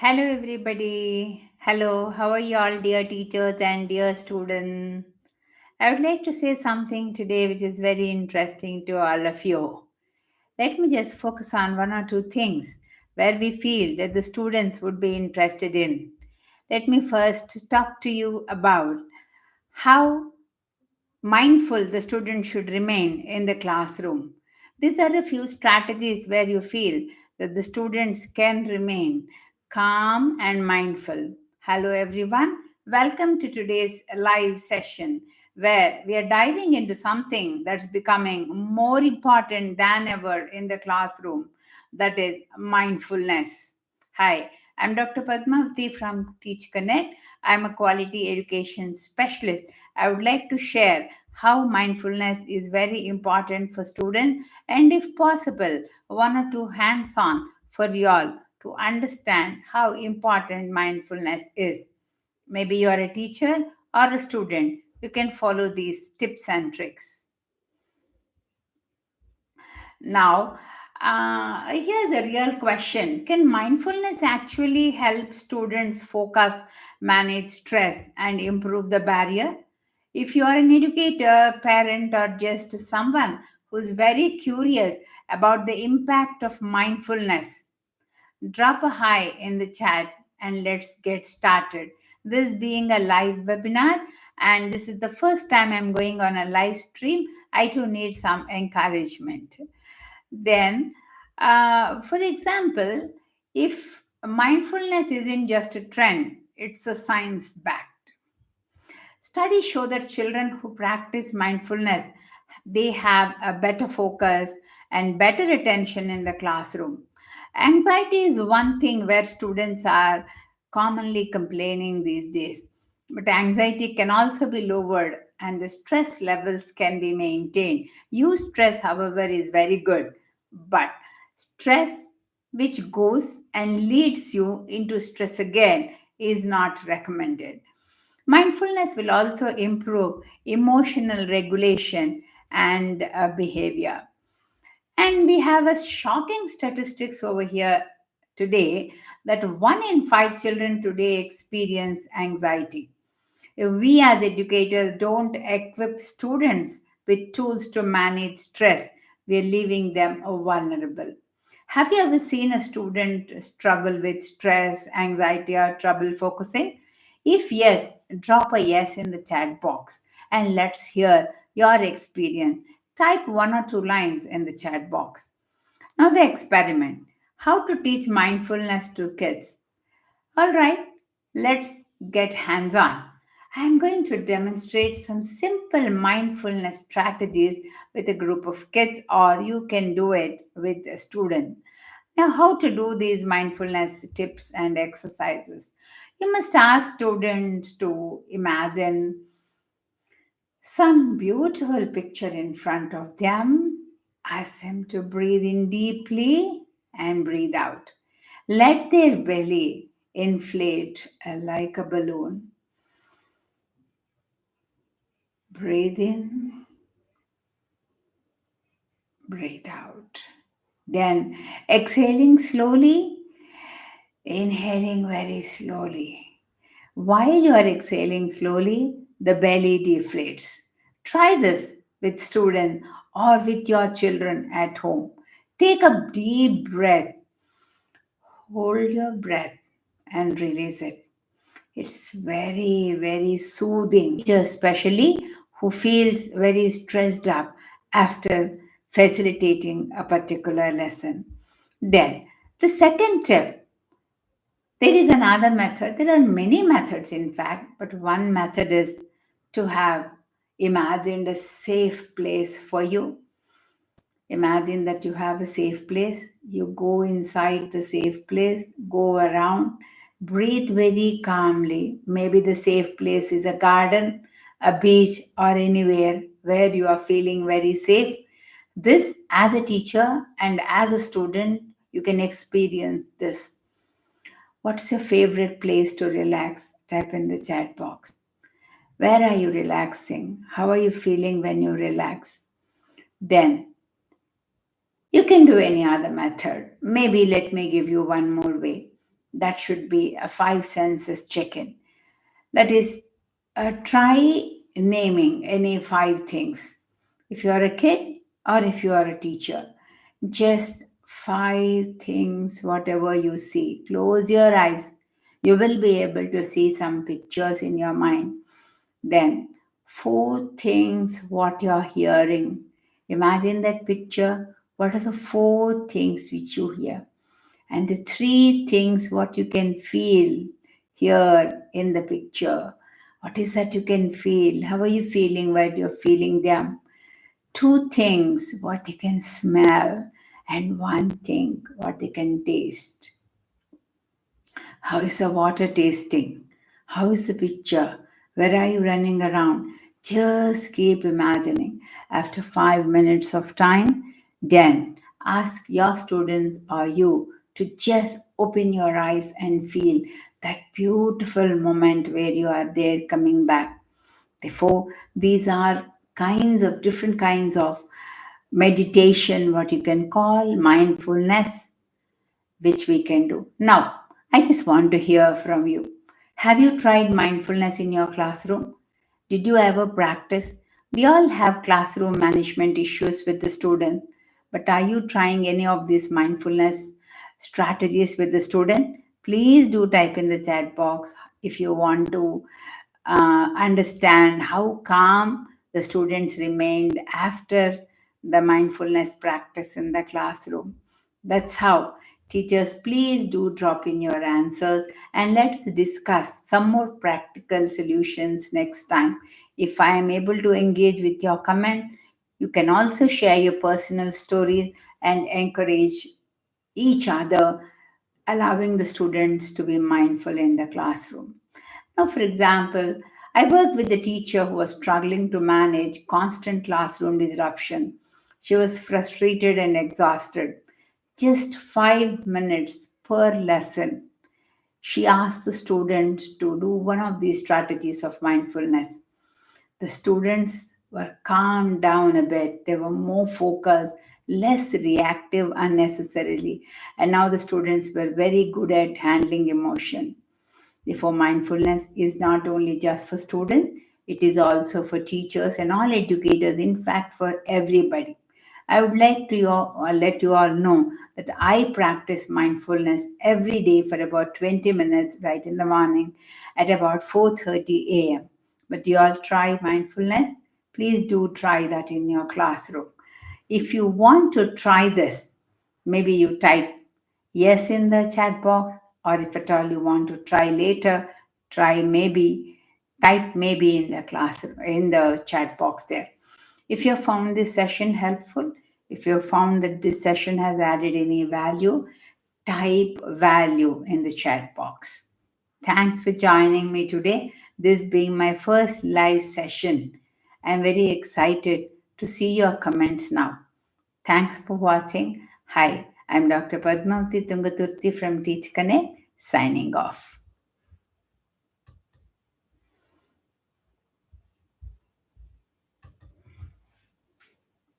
Hello, everybody. Hello, how are you all, dear teachers and dear students? I would like to say something today which is very interesting to all of you. Let me just focus on one or two things where we feel that the students would be interested in. Let me first talk to you about how mindful the student should remain in the classroom. These are a few strategies where you feel that the students can remain calm and mindful. Hello, everyone. Welcome to today's live session where we are diving into something that's becoming more important than ever in the classroom, that is mindfulness. Hi, I'm Dr. Padmavati from Teach Connect. I'm a quality education specialist. I would like to share how mindfulness is very important for students and, if possible, one or two hands on for you all to understand how important mindfulness is. Maybe you are a teacher or a student. You can follow these tips and tricks. Now, here's a real question. Can mindfulness actually help students focus, manage stress, and improve the barrier? If you are an educator, parent, or just someone who's very curious about the impact of mindfulness, drop a hi in the chat and let's get started. This being a live webinar, and this is the first time I'm going on a live stream, I too need some encouragement. Then, for example, if mindfulness isn't just a trend, it's a science backed. Studies show that children who practice mindfulness, they have a better focus and better attention in the classroom. Anxiety is one thing where students are commonly complaining these days. But anxiety can also be lowered and the stress levels can be maintained. Use stress, however, is very good. But stress which goes and leads you into stress again is not recommended. Mindfulness will also improve emotional regulation and behavior. And we have a shocking statistics over here today that 1 in 5 children today experience anxiety. If we as educators don't equip students with tools to manage stress, we are leaving them vulnerable. Have you ever seen a student struggle with stress, anxiety, or trouble focusing? If yes, drop a yes in the chat box and let's hear your experience. Type one or two lines in the chat box. Now, the experiment, how to teach mindfulness to kids. All right, let's get hands on. I'm going to demonstrate some simple mindfulness strategies with a group of kids, or you can do it with a student. Now, how to do these mindfulness tips and exercises? You must ask students to imagine some beautiful picture in front of them. Ask them to breathe in deeply and breathe out. Let their belly inflate like a balloon. Breathe in, breathe out. Then exhaling slowly, inhaling very slowly. While you are exhaling slowly, the belly deflates. Try this with students or with your children at home. Take a deep breath, hold your breath, and release it. It's very, very soothing, especially who feels very stressed up after facilitating a particular lesson. Then, the second tip, there is another method. There are many methods, in fact, but one method is to have imagined a safe place for you. Imagine that you have a safe place. You go inside the safe place, go around, breathe very calmly. Maybe the safe place is a garden, a beach, or anywhere where you are feeling very safe. This, as a teacher and as a student, you can experience this. What's your favorite place to relax? Type in the chat box. Where are you relaxing? How are you feeling when you relax? Then you can do any other method. Maybe let me give you one more way. That should be a five senses check in. That is, try naming any five things. If you are a kid or if you are a teacher, just five things, whatever you see. Close your eyes. You will be able to see some pictures in your mind. Then, four things, what you're hearing. Imagine that picture. What are the four things which you hear? And the three things, what you can feel here in the picture. What is that you can feel? How are you feeling while you're feeling them? Two things, what you can smell, and one thing, what you can taste. How is the water tasting? How is the picture? Where are you running around? Just keep imagining. After 5 minutes of time, then ask your students or you to just open your eyes and feel that beautiful moment where you are there coming back. Therefore, these are different kinds of meditation, what you can call mindfulness, which we can do. Now, I just want to hear from you. Have you tried mindfulness in your classroom? Did you ever practice? We all have classroom management issues with the student, but are you trying any of these mindfulness strategies with the student? Please do type in the chat box if you want to understand how calm the students remained after the mindfulness practice in the classroom. That's how. Teachers, please do drop in your answers and let us discuss some more practical solutions next time. If I am able to engage with your comment, you can also share your personal stories and encourage each other, allowing the students to be mindful in the classroom. Now, for example, I worked with a teacher who was struggling to manage constant classroom disruption. She was frustrated and exhausted. Just 5 minutes per lesson, she asked the students to do one of these strategies of mindfulness. The students were calmed down a bit, they were more focused, less reactive unnecessarily, and now the students were very good at handling emotion. Therefore, mindfulness is not only just for students, it is also for teachers and all educators, in fact, for everybody. I would like to let you all know that I practice mindfulness every day for about 20 minutes right in the morning at about 4:30 a.m. But you all try mindfulness? Please do try that in your classroom. If you want to try this, maybe you type yes in the chat box, or if at all you want to try later, try maybe, type maybe in the class, in the chat box there. If you have found this session helpful, if you have found that this session has added any value, type value in the chat box. Thanks for joining me today, this being my first live session. I'm very excited to see your comments now. Thanks for watching. Hi, I'm Dr. Padmavati Tungaturthi from Teach Connect, signing off.